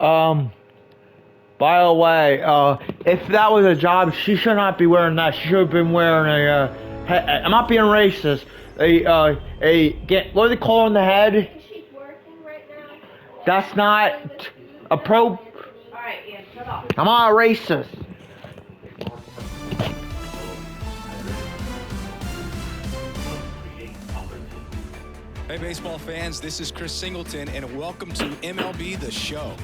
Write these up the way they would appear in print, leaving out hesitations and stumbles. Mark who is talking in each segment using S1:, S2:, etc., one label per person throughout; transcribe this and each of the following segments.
S1: Um, by the way, if that was a job, she should not be wearing that. She should have been wearing I'm not being racist. What do they call on the head?
S2: She's working right now.
S1: That's not appropriate.
S2: Alright, yeah, shut up.
S1: I'm not a racist.
S3: Hey, baseball fans, this is Chris Singleton, and welcome to MLB The Show.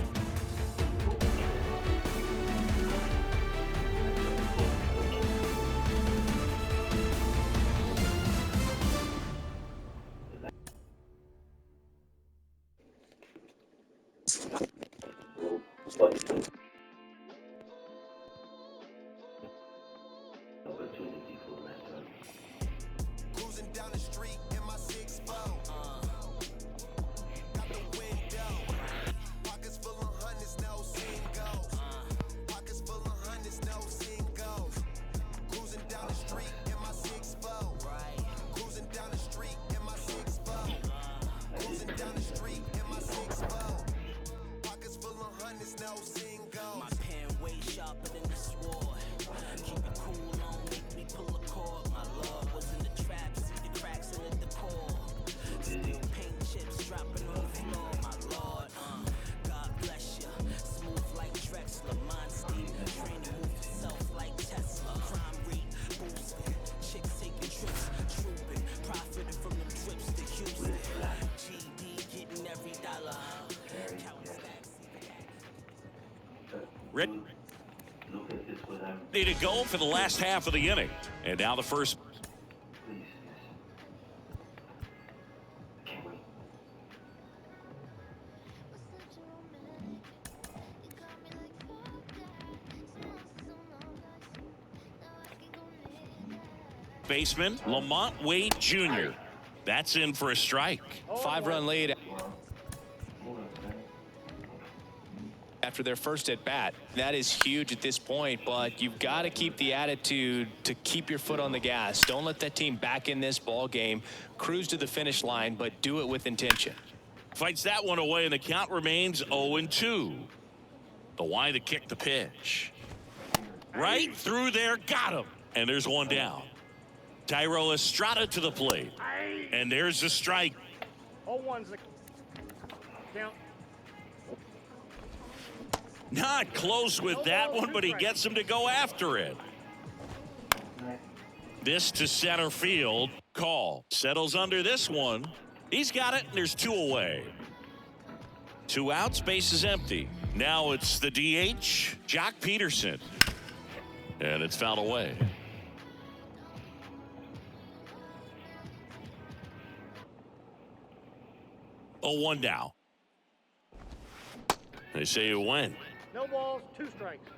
S4: Cruising down the street in my 6'4". Got the window. Pockets full of hundreds, no singles. Pockets full of hundreds, no singles. Cruising down the street in my 6'4". Cruising down the street in my 6'4". Cruising down the street in my 6'4". Pockets full of hundreds, no singles.
S5: My pen way sharper than the sword. Keep it cool, don't make me pull a cord. My love was in the trap, see the cracks in the decor. Still paint chips dropping on the floor, my lord. God bless ya. Smooth like Drexler, mind steam. Train to move itself like Tesla. Crime rate boosting, chicks taking trips, trooping, profiting from them trips to Houston. GD getting every dollar. Count stacks.
S6: Ready to go for the last half of the inning. And now the first. Baseman Lamont Wade Jr. That's in for a strike.
S3: 5-run lead after their first at bat. That is huge at this point, but you've got to keep the attitude to keep your foot on the gas. Don't let that team back in this ball game. Cruise to the finish line, but do it with intention.
S6: Fights that one away, and the count remains 0-2. The why to kick the pitch. Right through there, got him. And there's one down. Tyro Estrada to the plate. And there's the strike.
S7: 0-1's the count.
S6: Not close with that one, but he gets him to go after it. This to center field. Call. Settles under this one. He's got it, and there's two away. 2 outs, base is empty. Now it's the DH, Jock Peterson. And it's fouled away. Oh, 1 now. They say you win.
S7: No balls, 2 strikes.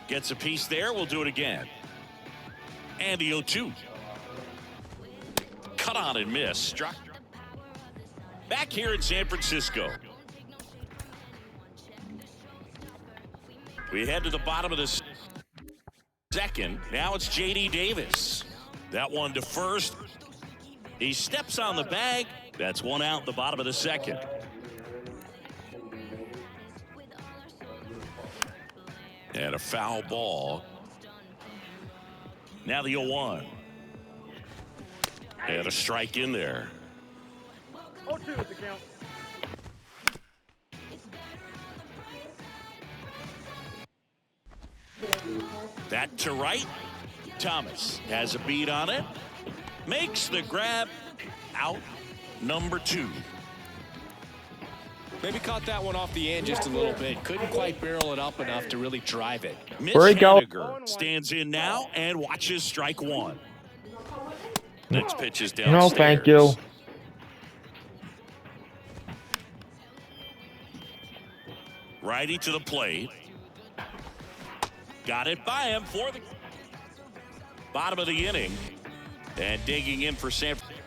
S6: Gets a piece there. We'll do it again. And the 0-2. Cut on and miss. Struck. Back here in San Francisco. We head to the bottom of the second. Now it's J.D. Davis. That one to first. He steps on the bag. That's 1 out in the bottom of the second. And a foul ball. Now the 0-1. And a strike in there.
S7: 0-2 is the count.
S6: That to right. Thomas has a beat on it. Makes the grab. Out number 2.
S3: Maybe caught that one off the end just a little bit. Couldn't quite barrel it up enough to really drive it.
S6: Mitch
S1: Where he go?
S6: Haniger stands in now and watches strike 1. Next pitch is downstairs.
S1: No, thank you.
S6: Righty to the plate. Got it by him for the bottom of the inning. And digging in for San Francisco.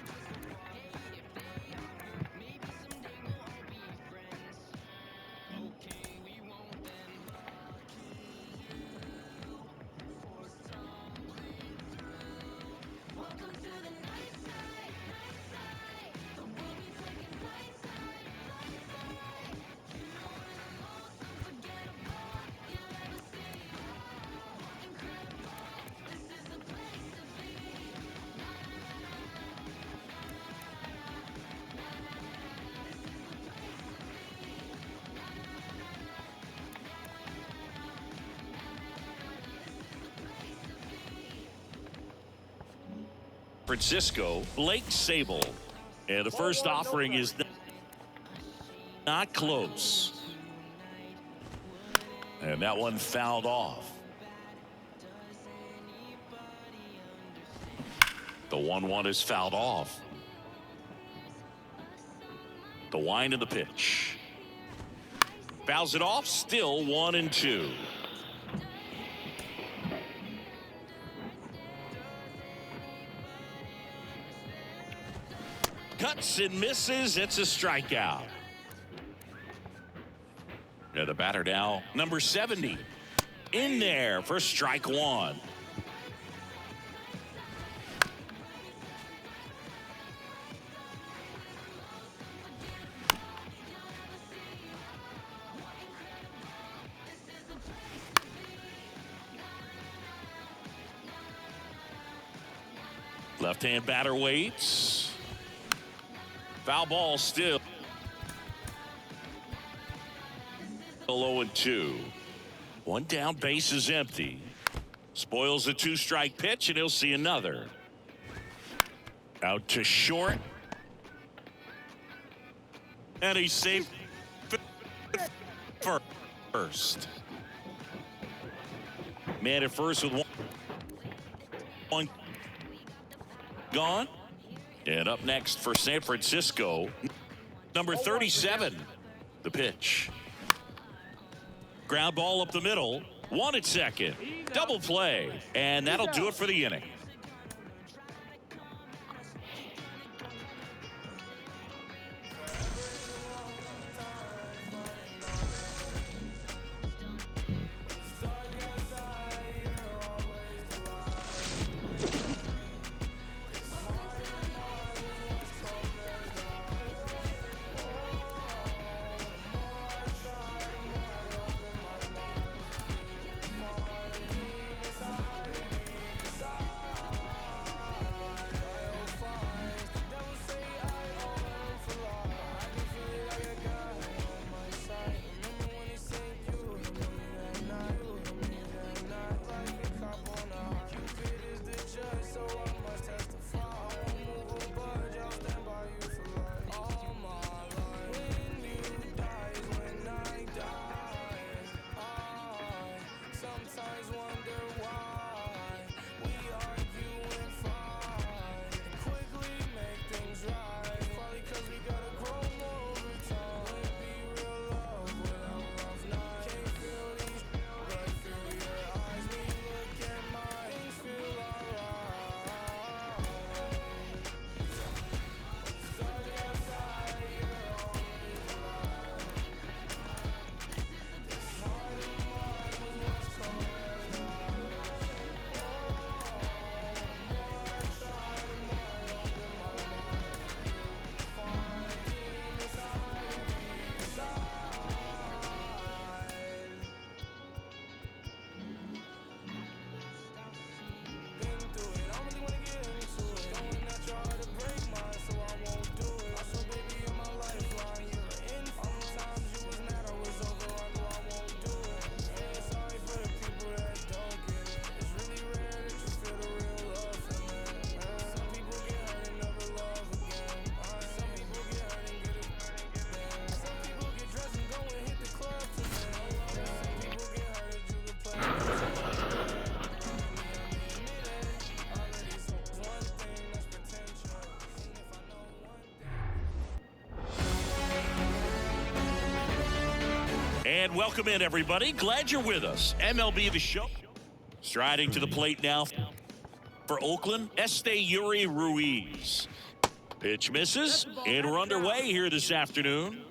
S6: Francisco, Blake Sable. And the first offering is not close. And that one fouled off. The 1-1 is fouled off. The wind of the pitch. Fouls it off, still 1-2. Cuts and misses. It's a strikeout. And the batter now, number 70. In there for strike one. Left-hand batter waits. Foul ball still. 0-2. One down, base is empty. Spoils a 2-strike pitch, and he'll see another. Out to short. And he's safe first. Man at first with one gone. And up next for San Francisco, number 37, the pitch. Ground ball up the middle, one at second, double play, and that'll do it for the inning. And welcome in, everybody. Glad you're with us. MLB The Show. Striding to the plate now for Oakland, Esteury Ruiz. Pitch misses, and we're underway here this afternoon.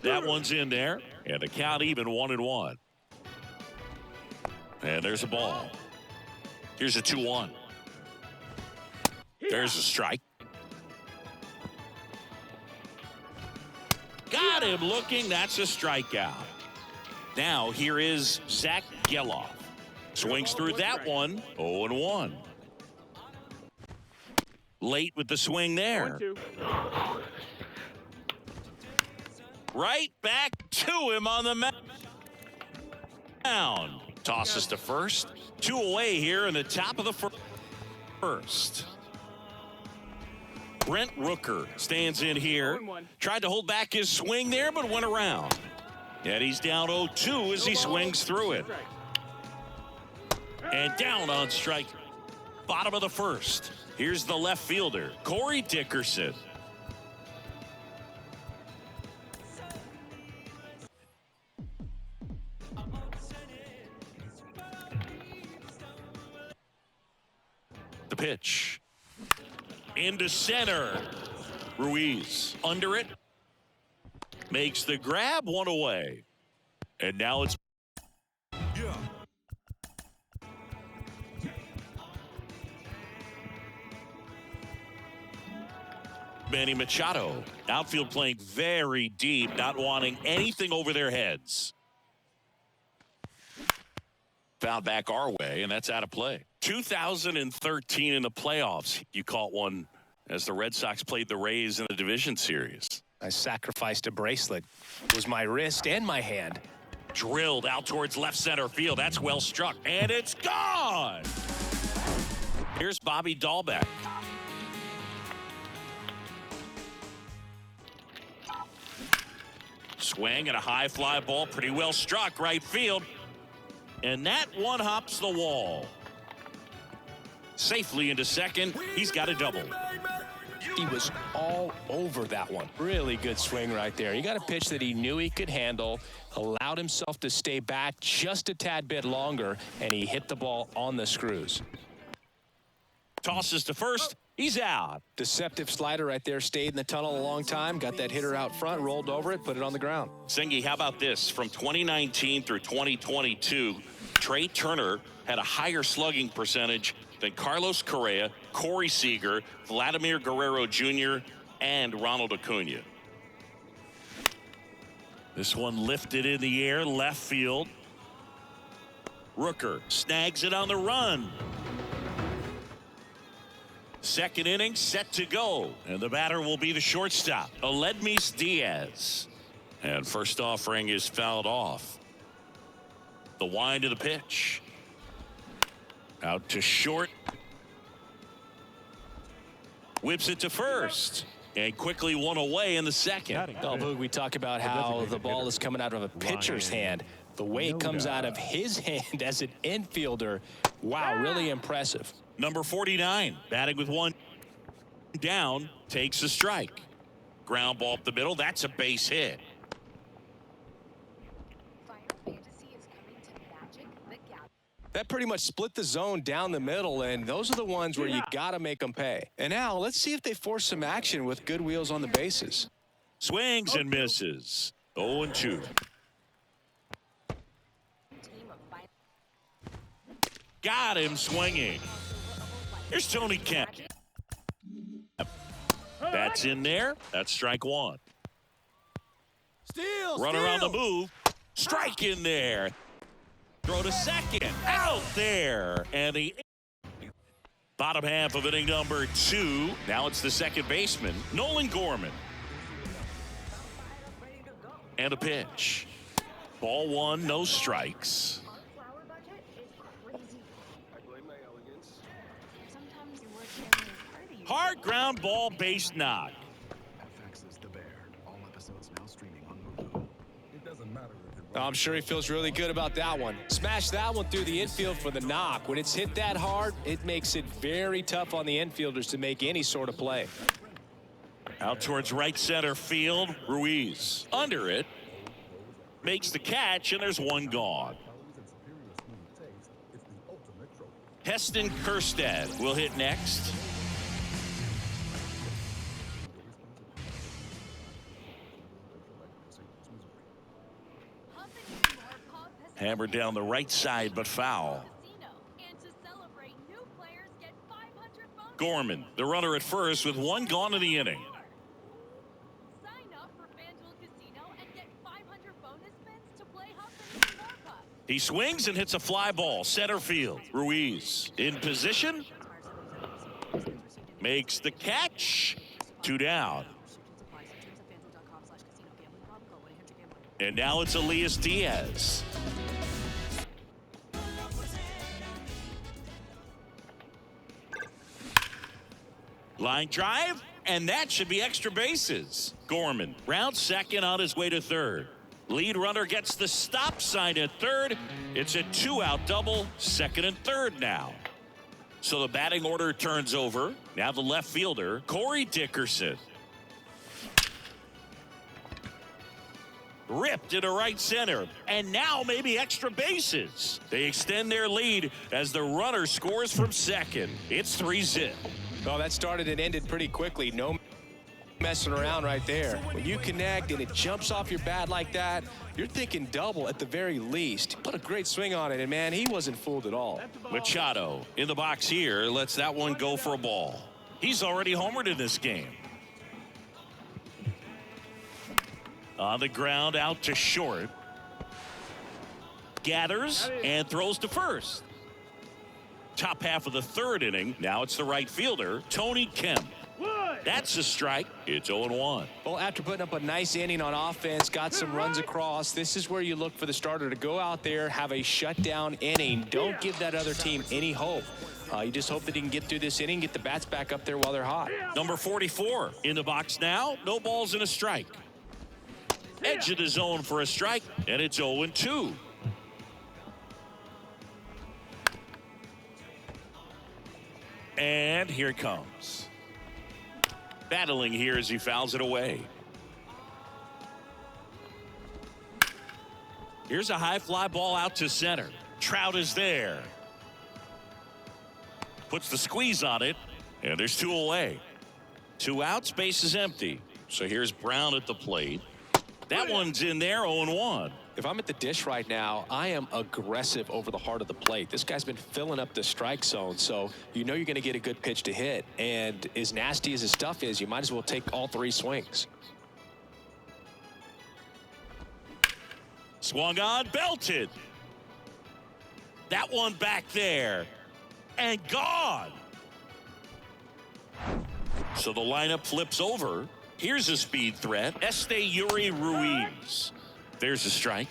S6: That one's in there, and the count even 1-1. And there's a ball. Here's a 2-1. There's a strike. Got him looking. That's a strikeout. Now here is Zach Geloff. Swings through that one. 0-1. Late with the swing there. Right back to him on the mound. Tosses to first. 2 away here in the top of the first. First. Brent Rooker stands in here. Tried to hold back his swing there, but went around. And he's down 0-2 as he swings through it. And down on strike. Bottom of the first. Here's the left fielder, Corey Dickerson. The pitch. Into center. Ruiz under it. Makes the grab, one away. And now it's Manny Machado. Outfield playing very deep, not wanting anything over their heads. Foul back our way, and that's out of play. 2013 in the playoffs, you caught one as the Red Sox played the Rays in the division series.
S3: I sacrificed a bracelet. It was my wrist and my hand.
S6: Drilled out towards left center field. That's well struck, and it's gone. Here's Bobby Dahlbeck. Swing and a high fly ball, pretty well struck right field. And that one hops the wall. Safely into second. He's got a double.
S3: He was all over that one. Really good swing right there. He got a pitch that he knew he could handle, allowed himself to stay back just a tad bit longer, and he hit the ball on the screws.
S6: Tosses to first. He's out.
S3: Deceptive slider right there. Stayed in the tunnel a long time. Got that hitter out front, rolled over it, put it on the ground.
S6: Singy, how about this? From 2019 through 2022, Trey Turner had a higher slugging percentage than Carlos Correa, Corey Seager, Vladimir Guerrero Jr., and Ronald Acuna. This one lifted in the air, left field. Rooker snags it on the run. Second inning set to go, and the batter will be the shortstop, Aledmys Diaz. And first offering is fouled off. The wind of the pitch. Out to short. Whips it to first. And quickly one away in the second.
S3: Oh, Boog, we talk about how the ball is coming out of a pitcher's hand. The way it comes out of his hand as an infielder, wow, really impressive.
S6: Number 49, batting with one down, takes a strike. Ground ball up the middle. That's a base hit.
S3: That pretty much split the zone down the middle, and those are the ones where you got to make them pay. And now let's see if they force some action with good wheels on the bases.
S6: Swings and misses. 0-2. Got him swinging. Here's Tony Kemp. That's in there. That's strike one. Runner on the move. Strike in there. Throw to second. Out there. And the bottom half of inning number 2. Now it's the second baseman, Nolan Gorman. And a pitch. Ball one, no strikes. Hard ground ball, base knock.
S3: I'm sure he feels really good about that one. Smash that one through the infield for the knock. When it's hit that hard, it makes it very tough on the infielders to make any sort of play.
S6: Out towards right center field, Ruiz. Under it. Makes the catch, and there's one gone. Heston Kjerstad will hit next. Hammered down the right side, but foul. Gorman, the runner at first, with one gone in the inning. He swings and hits a fly ball, center field. Ruiz in position. Makes the catch. 2 down. And now it's Elias Diaz. Line drive, and that should be extra bases. Gorman rounds second on his way to third. Lead runner gets the stop sign at third. It's a 2-out double, second and third now. So the batting order turns over. Now the left fielder, Corey Dickerson. Ripped into right center, and now maybe extra bases. They extend their lead as the runner scores from second. It's 3-zip.
S3: Well, that started and ended pretty quickly. No messing around right there. When you connect and it jumps off your bat like that, you're thinking double at the very least. Put a great swing on it, and man, he wasn't fooled at all.
S6: Machado in the box here lets that one go for a ball. He's already homered in this game. On the ground, out to short. Gathers and throws to first. Top half of the third inning. Now it's the right fielder, Tony Kemp. That's a strike. It's 0-1.
S3: Well, after putting up a nice inning on offense, got some runs across, this is where you look for the starter to go out there, have a shutdown inning. Don't give that other team any hope. You just hope that he can get through this inning, get the bats back up there while they're hot.
S6: Number 44 in the box now. No balls and a strike. Edge of the zone for a strike, and it's 0-2. And here it comes. Battling here as he fouls it away. Here's a high fly ball out to center. Trout is there. Puts the squeeze on it, and there's 2 away. 2 outs, base is empty. So here's Brown at the plate. That one's in there, 0-1.
S3: If I'm at the dish right now, I am aggressive over the heart of the plate. This guy's been filling up the strike zone, so you know you're going to get a good pitch to hit. And as nasty as his stuff is, you might as well take all 3 swings.
S6: Swung on, belted. That one back there. And gone. So the lineup flips over. Here's a speed threat, Esteury Ruiz. There's a strike.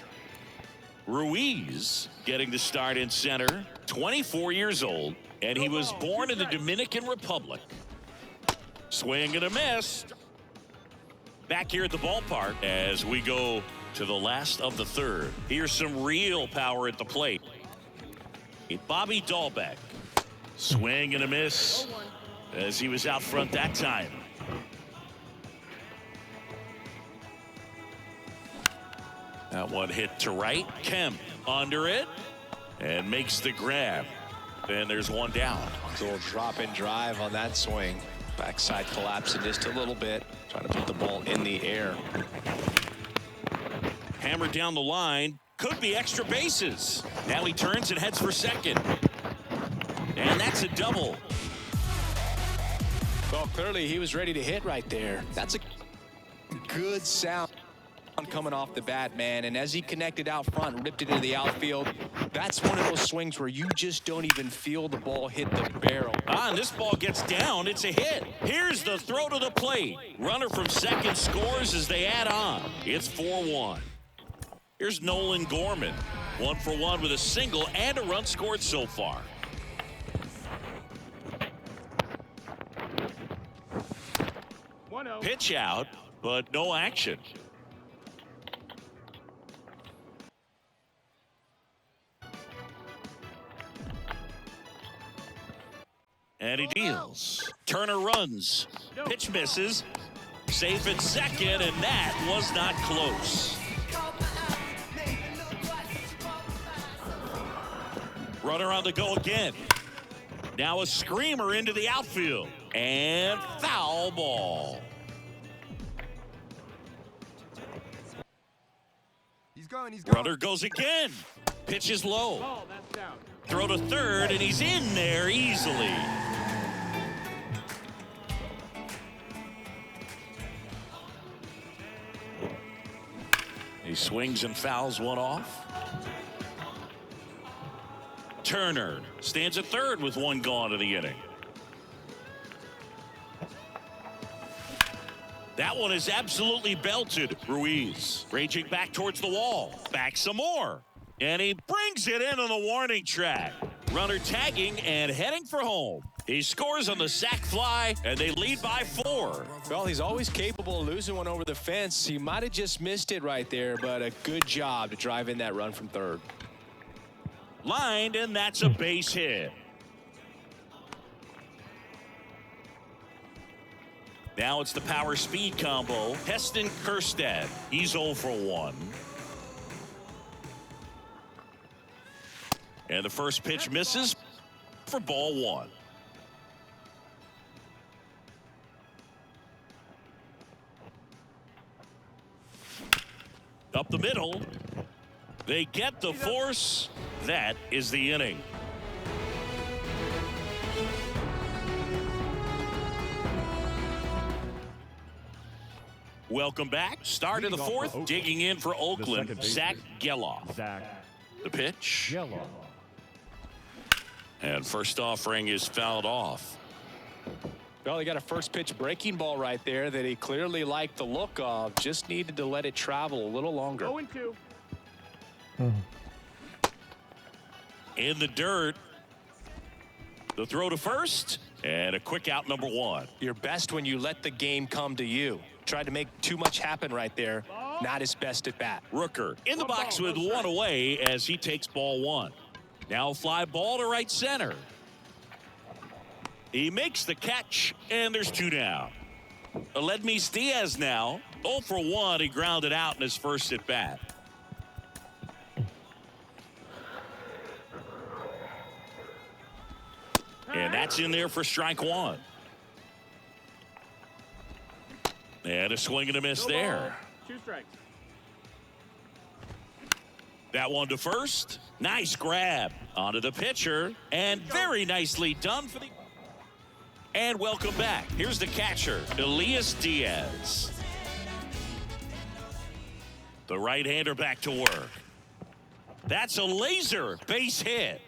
S6: Ruiz getting the start in center, 24 years old, and he was born in the Dominican Republic. Swing and a miss. Back here at the ballpark as we go to the last of the third. Here's some real power at the plate. Bobby Dahlbeck. Swing and a miss as he was out front that time. That one hit to right. Kemp under it and makes the grab. And there's one down.
S3: Little drop and drive on that swing. Backside collapsing just a little bit. Trying to put the ball in the air.
S6: Hammered down the line. Could be extra bases. Now he turns and heads for second. And that's a double.
S3: Well, clearly he was ready to hit right there. That's a good sound coming off the bat, man. And as he connected out front, ripped it into the outfield, that's one of those swings where you just don't even feel the ball hit the barrel.
S6: And this ball gets down. It's a hit. Here's the throw to the plate. Runner from second scores as they add on. It's 4-1. Here's Nolan Gorman. 1 for 1 with a single and a run scored so far. Pitch out, but no action. And he deals. Turner runs. Pitch misses. Safe at second, and that was not close. Runner on the go again. Now a screamer into the outfield. And foul ball.
S4: He's going.
S6: Runner goes again. Pitch is low.
S7: Oh, that's down.
S6: Throw to third, and he's in there easily. He swings and fouls one off. Turner stands at third with one gone in the inning. That one is absolutely belted. Ruiz raging back towards the wall. Back some more. And he brings it in on the warning track. Runner tagging and heading for home. He scores on the sac fly, and they lead by 4.
S3: Well, he's always capable of losing one over the fence. He might have just missed it right there, but a good job to drive in that run from third.
S6: Lined, and that's a base hit. Now it's the power speed combo. Heston Kjerstad. He's 0 for 1. And the first pitch misses for ball 1. Up the middle. They get the force. That is the inning. Welcome back. Start of the 4th. Digging in for Oakland. Zach Geloff. The pitch. And first offering is fouled off.
S3: Well, he got a first pitch breaking ball right there that he clearly liked the look of. Just needed to let it travel a little longer.
S7: 0-2.
S6: In the dirt. The throw to first. And a quick out, number 1.
S3: You're best when you let the game come to you. Tried to make too much happen right there. Not his best at bat.
S6: Rooker in the box with 1 away as he takes ball 1. Now fly ball to right center. He makes the catch, and there's 2 down. Aledmys Diaz now 0 for 1. He grounded out in his first at bat. And that's in there for strike 1. And a swing and a miss there.
S7: 2 strikes.
S6: That one to first. Nice grab onto the pitcher. And very nicely done for the... And welcome back. Here's the catcher, Elias Diaz. The right-hander back to work. That's a laser base hit.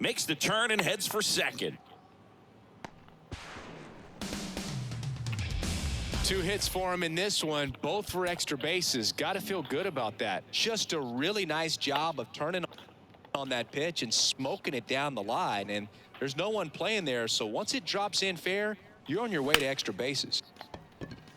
S6: Makes the turn and heads for second.
S3: 2 hits for him in this one, both for extra bases. Got to feel good about that. Just a really nice job of turning on that pitch and smoking it down the line. And there's no one playing there, so once it drops in fair, you're on your way to extra bases.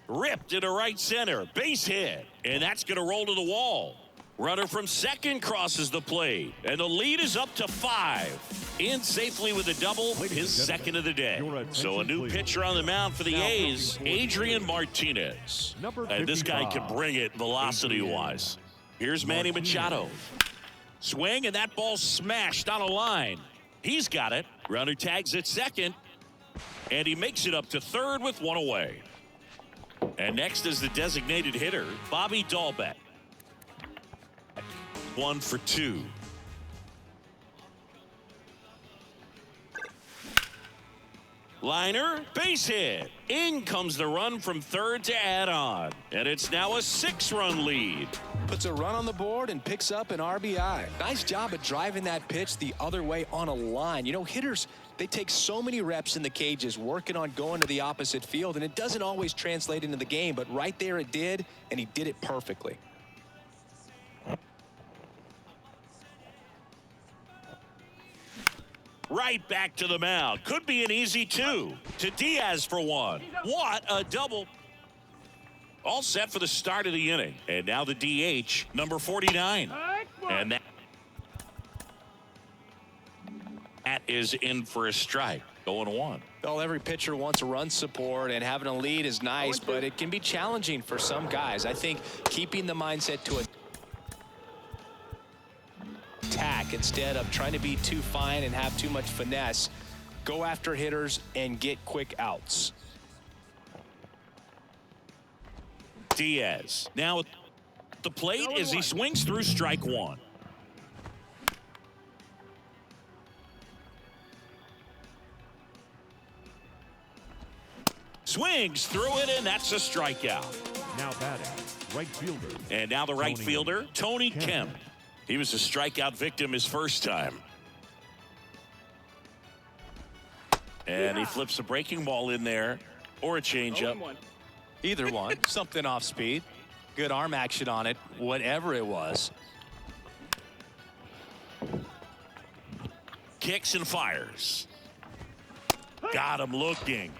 S6: Ripped into right center, base hit, and that's going to roll to the wall. Runner from second crosses the plate, and the lead is up to 5. In safely with a double, his second of the day. So a new pitcher on the mound for the A's, Adrian Martinez. And this guy can bring it velocity-wise. Here's Manny Machado. Swing, and that ball smashed on a line. He's got it. Runner tags at second, and he makes it up to third with 1 away. And next is the designated hitter, Bobby Dahlbeck. 1 for 2. Liner, base hit. In comes the run from third to add on. And it's now a 6-run lead.
S3: Puts a run on the board and picks up an RBI. Nice job at driving that pitch the other way on a line. You know, hitters, they take so many reps in the cages working on going to the opposite field, and it doesn't always translate into the game, but right there it did, and he did it perfectly.
S6: Right back to the mound. Could be an easy 2. To Diaz for 1. What a double. All set for the start of the inning. And now the DH, number 49. And that is in for a strike. 0-1.
S3: Well, every pitcher wants a run support, and having a lead is nice, but it can be challenging for some guys. I think keeping the mindset to attack instead of trying to be too fine and have too much finesse. Go after hitters and get quick outs.
S6: Diaz now at the plate as he swings through strike 1. Swings through it, and that's a strikeout.
S8: Now batting, right fielder.
S6: And now the right fielder, Tony Kemp. He was a strikeout victim his first time. And he flips a breaking ball in there, or a changeup.
S3: Either one. Something off speed. Good arm action on it, whatever it was.
S6: kicks and fires. Got him looking.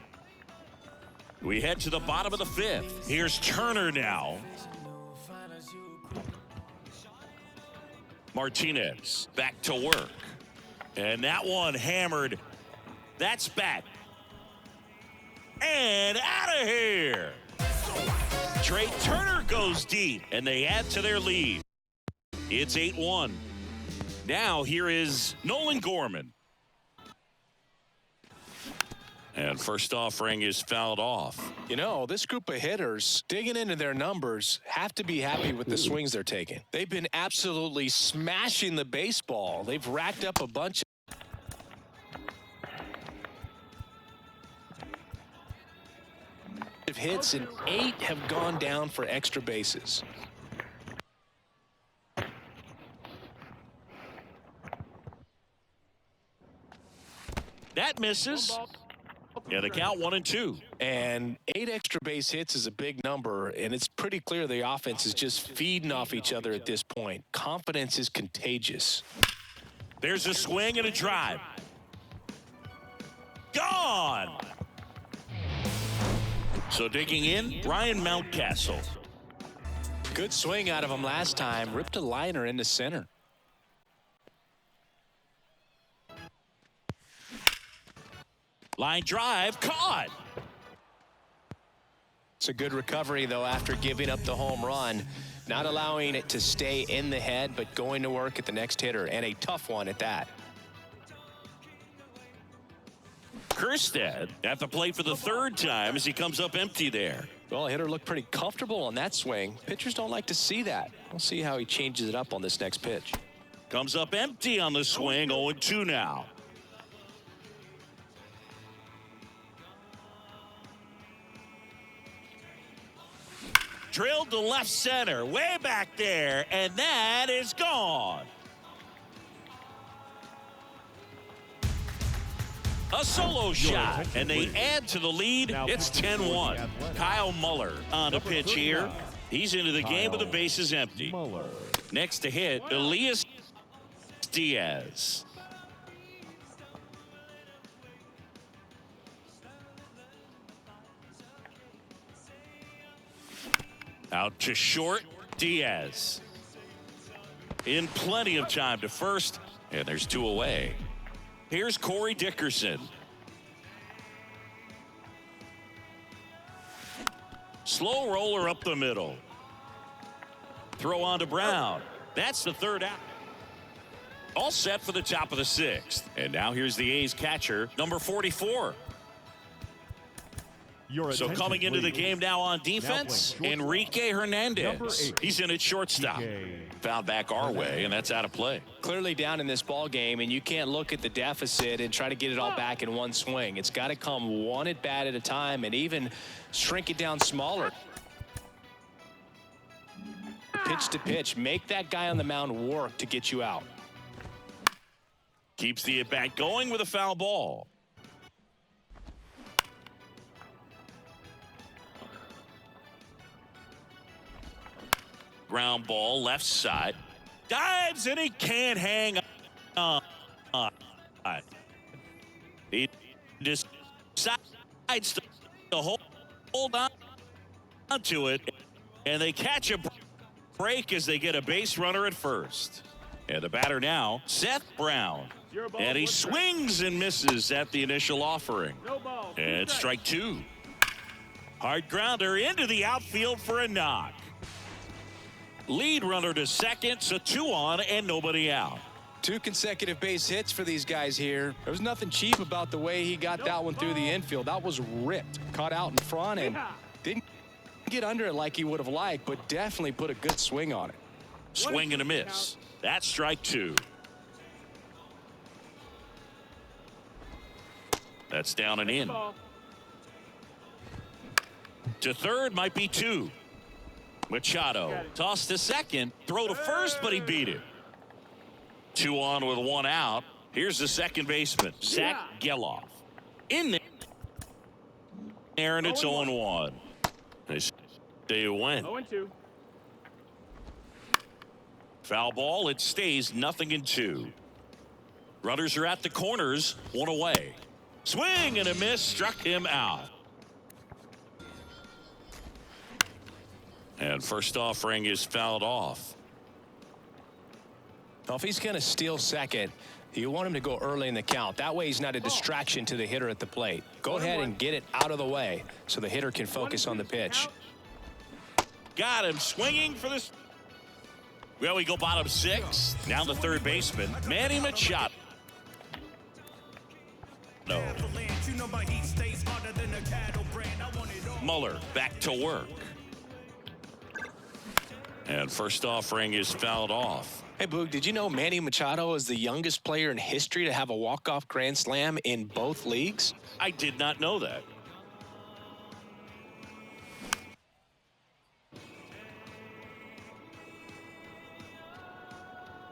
S6: We head to the bottom of the fifth. Here's Turner now. Martinez back to work. And that one hammered. That's back. And out of here. Trey Turner goes deep, and they add to their lead. It's 8-1. Now here is Nolan Gorman. And first offering is fouled off.
S3: You know, this group of hitters, digging into their numbers, have to be happy with the swings they're taking. They've been absolutely smashing the baseball. They've racked up a bunch of hits, and 8 have gone down for extra bases.
S6: That misses. Yeah, the count 1-2.
S3: And 8 extra base hits is a big number, and it's pretty clear the offense is just feeding off each other at this point. Confidence is contagious.
S6: There's a swing and a drive. Gone. So digging in, Ryan Mountcastle.
S3: Good swing out of him last time. Ripped a liner into center.
S6: Line drive, caught.
S3: It's a good recovery, though, after giving up the home run. Not allowing it to stay in the head, but going to work at the next hitter, and a tough one at that.
S6: Kerstead at the plate for the third time as he comes up empty there.
S3: Well, hitter looked pretty comfortable on that swing. Pitchers don't like to see that. We'll see how he changes it up on this next pitch.
S6: Comes up empty on the swing, 0-2 now. Drilled to left center, way back there, and that is gone. A solo shot, and they add to the lead. It's 10-1. Kyle Muller on a pitch here. He's into the game with the bases empty. Next to hit, Elias Diaz. Out to short, Diaz. In plenty of time to first, and there's 2 away. Here's Corey Dickerson. Slow roller up the middle. Throw on to Brown. That's the third out. All set for the top of the 6th. And now here's the A's catcher, number 44. So coming into the game now on defense, Enrique Hernandez. He's in at shortstop. Fouled back our way, and that's out of play.
S3: Clearly down in this ball game, and you can't look at the deficit and try to get it all back in one swing. It's got to come one at bat at a time, and even shrink it down smaller. Pitch to pitch. Make that guy on the mound work to get you out.
S6: Keeps the at bat going with a foul ball. Ground ball left side. Dives and he can't hang on. He decides to hold on to it. And they catch a break as they get a base runner at first. And the batter now, Seth Brown. And he swings and misses at the initial offering. And strike 2. Hard grounder into the outfield for a knock. Lead runner to second, so 2 on and nobody out.
S3: 2 consecutive base hits for these guys here. There was nothing cheap about the way he got that one through the infield. That was ripped. Caught out in front and didn't get under it like he would have liked, but definitely put a good swing on it.
S6: Swing and a miss. That's strike 2. That's down and in. To third might be 2. Machado tossed to second, throw to first, but he beat it. 2 on with 1 out. Here's the second baseman, Zach Geloff. In there, and it's 0-1. They stay win.
S7: 0-2.
S6: Foul ball, it stays 0-2. Runners are at the corners, one away. Swing and a miss, struck him out. And first offering is fouled off.
S3: Well, if he's going to steal second, you want him to go early in the count. That way he's not a distraction to the hitter at the plate. Go ahead and get it out of the way so the hitter can focus on the pitch.
S6: Got him swinging for this. Well, we go bottom 6. Now the third baseman, Manny Machado. No. Muller back to work. And first offering is fouled off.
S3: Hey, Boog, did you know Manny Machado is the youngest player in history to have a walk-off grand slam in both leagues?
S6: I did not know that.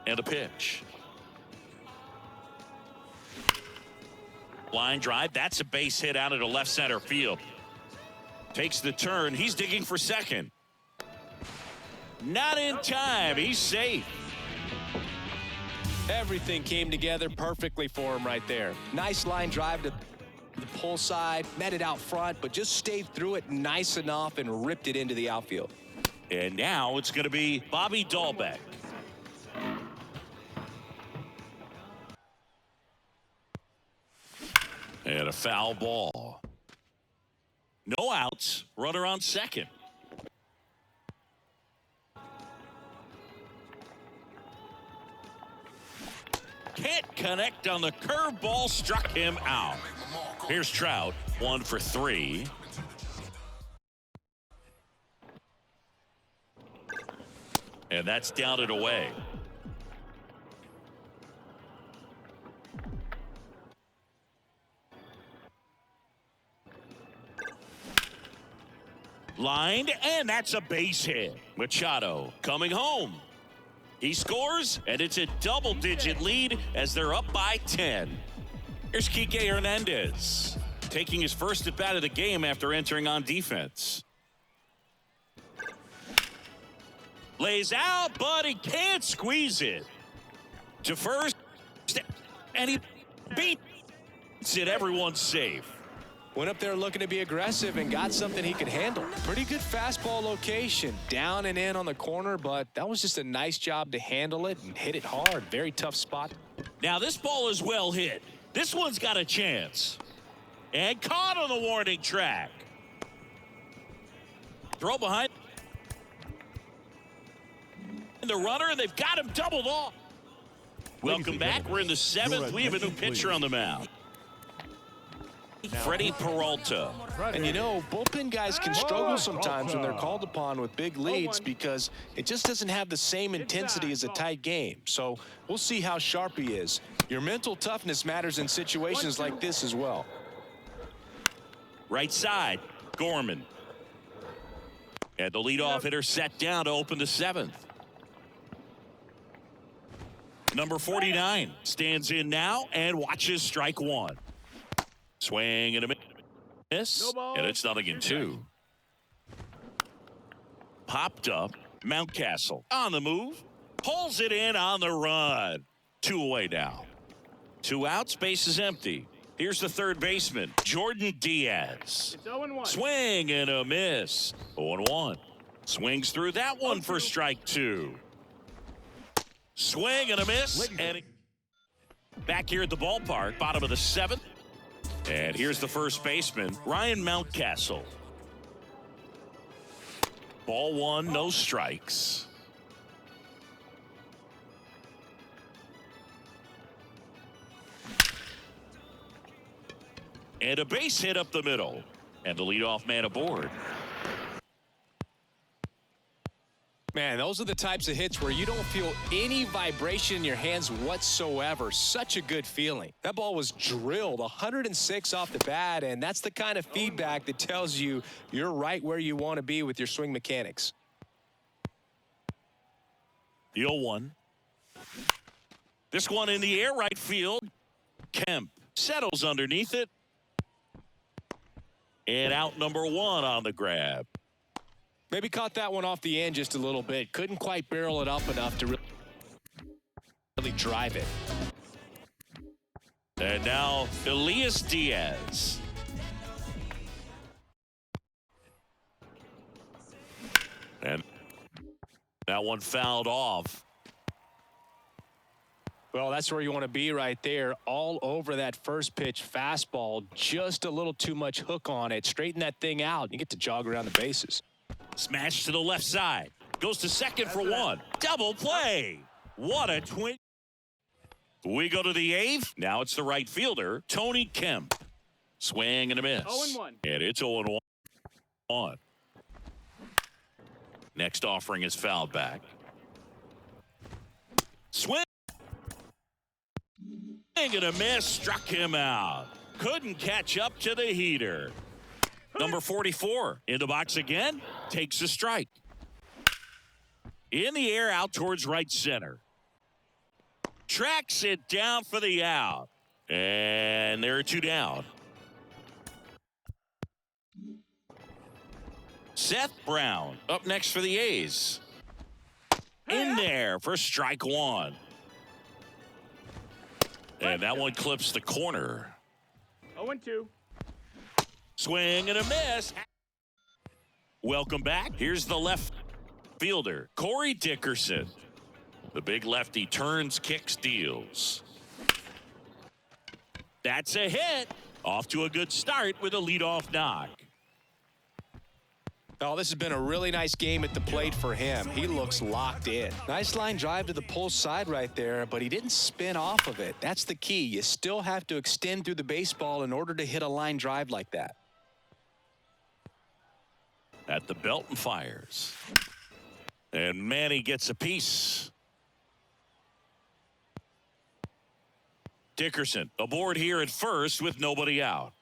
S6: And a pitch. Line drive. That's a base hit out into left center field. Takes the turn. He's digging for second. Not in time. He's safe.
S3: Everything came together perfectly for him right there. Nice line drive to the pull side, met it out front, but just stayed through it nice enough and ripped it into the outfield.
S6: And now it's going to be Bobby Dahlbeck. And a foul ball. No outs. Runner on second. Can't connect on the curveball, struck him out. Here's Trout, 1 for 3. And that's down and away. Lined, and that's a base hit. Machado coming home. He scores, and it's a double-digit lead as they're up by 10. Here's Kike Hernandez taking his first at bat of the game after entering on defense. Lays out, but he can't squeeze it. To first, and he beats it. Everyone's safe.
S3: Went up there looking to be aggressive and got something he could handle. Pretty good fastball location, down and in on the corner, but that was just a nice job to handle it and hit it hard. Very tough spot.
S6: Now this ball is well hit. This one's got a chance. And caught on the warning track. Throw behind the runner, and they've got him doubled off. Welcome back. We're in the 7th. We have a new pitcher on the mound. Freddie Peralta.
S3: And you know, bullpen guys can struggle sometimes when they're called upon with big leads because it just doesn't have the same intensity as a tight game. So we'll see how sharp he is. Your mental toughness matters in situations like this as well.
S6: Right side, Gorman. And the leadoff hitter set down to open the 7th. Number 49 stands in now and watches strike 1. Swing and a miss, and it's 0-2. Popped up, Mountcastle on the move, pulls it in on the run. 2 away now. 2 outs, base is empty. Here's the third baseman, Jordan Diaz.
S7: It's 0-1.
S6: Swing and a miss. 0-1. Swings through that one for strike 2. Swing and a miss. And back here at the ballpark, bottom of the 7th. And here's the first baseman, Ryan Mountcastle. Ball 1, no strikes. And a base hit up the middle. And the leadoff man aboard.
S3: Man, those are the types of hits where you don't feel any vibration in your hands whatsoever. Such a good feeling. That ball was drilled 106 off the bat, and that's the kind of feedback that tells you you're right where you want to be with your swing mechanics.
S6: The 0-1. This one in the air, right field. Kemp settles underneath it. And out number 1 on the grab.
S3: Maybe caught that one off the end just a little bit. Couldn't quite barrel it up enough to really drive it.
S6: And now Elias Diaz. And that one fouled off.
S3: Well, that's where you want to be right there. All over that first pitch fastball. Just a little too much hook on it. Straighten that thing out. You get to jog around the bases.
S6: Smash to the left side. Goes to second for one. Double play. What a twin. We go to the eighth. Now it's the right fielder, Tony Kemp. Swing and a miss.
S7: 0-1.
S6: And it's 0-1. Next offering is fouled back. Swing and a miss. Struck him out. Couldn't catch up to the heater. Number 44 in the box again. Takes a strike. In the air out towards right center. Tracks it down for the out. And there are two down. Seth Brown up next for the A's. In there for strike one. And that one clips the corner.
S7: 0-2.
S6: Swing and a miss. Welcome back. Here's the left fielder, Corey Dickerson. The big lefty turns, kicks, deals. That's a hit. Off to a good start with a leadoff knock.
S3: Oh, this has been a really nice game at the plate for him. He looks locked in. Nice line drive to the pull side right there, but he didn't spin off of it. That's the key. You still have to extend through the baseball in order to hit a line drive like that.
S6: At the belt and fires. And Manny gets a piece. Dickerson aboard here at first with nobody out.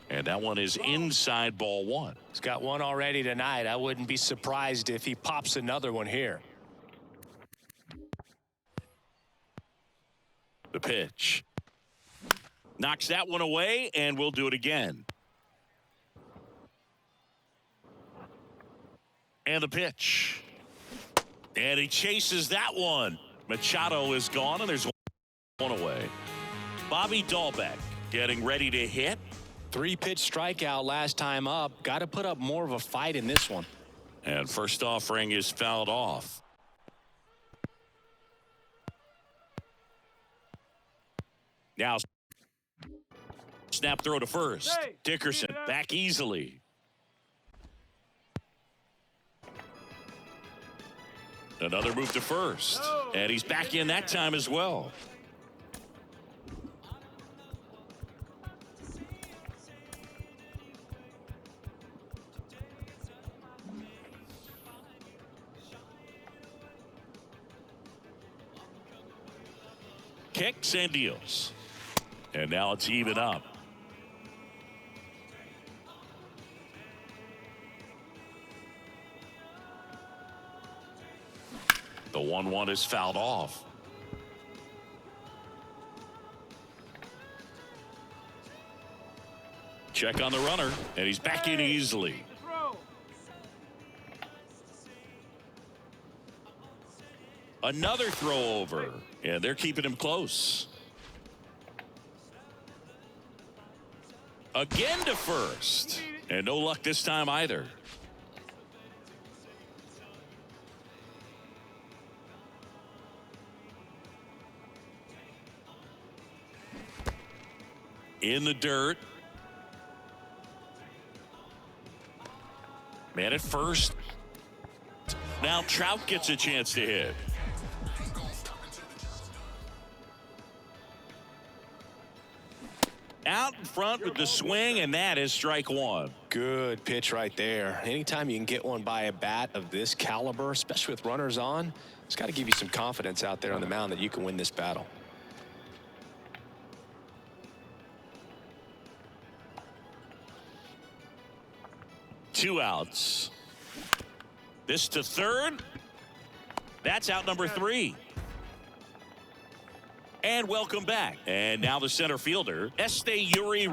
S6: And that one is inside ball one.
S3: He's got one already tonight. I wouldn't be surprised if he pops another one here.
S6: The pitch. Knocks that one away, and we'll do it again. And the pitch. And he chases that one. Machado is gone, and there's one away. Bobby Dahlbeck getting ready to hit.
S3: 3-pitch strikeout last time up. Got to put up more of a fight in this one.
S6: And first offering is fouled off. Now snap throw to first. Dickerson back easily. Another move to first. And he's back in that time as well. Kicks and deals. And now it's even up. The 1-1 is fouled off. Check on the runner, and he's back in easily. Another throw over, and they're keeping him close. Again to first, and no luck this time either. In the dirt. Man at first. Now Trout gets a chance to hit. Out in front with the swing, and that is strike one.
S3: Good pitch right there. Anytime you can get one by a bat of this caliber, especially with runners on, it's got to give you some confidence out there on the mound that you can win this battle.
S6: Two outs. This to third. That's out number 3. And welcome back. And now the center fielder, Yuri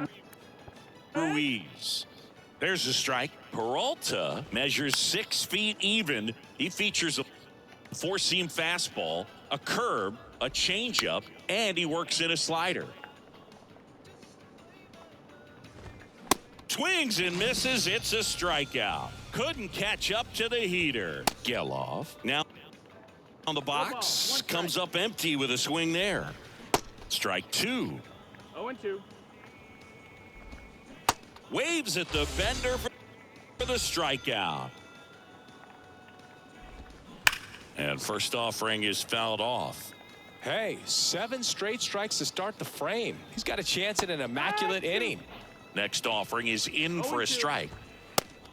S6: Ruiz. There's a strike. Peralta measures 6 feet even. He features a 4-seam fastball a curve, a changeup, and he works in a slider. Swings and misses. It's a strikeout. Couldn't catch up to the heater. Geloff now on the box. Comes up empty with a swing there. Strike 2.
S7: 0-2.
S6: Waves at the bender for the strikeout. And first offering is fouled off.
S3: Hey, 7 straight strikes to start the frame. He's got a chance at an immaculate inning.
S6: Next offering is in for a strike.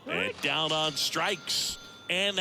S6: And down on strikes. And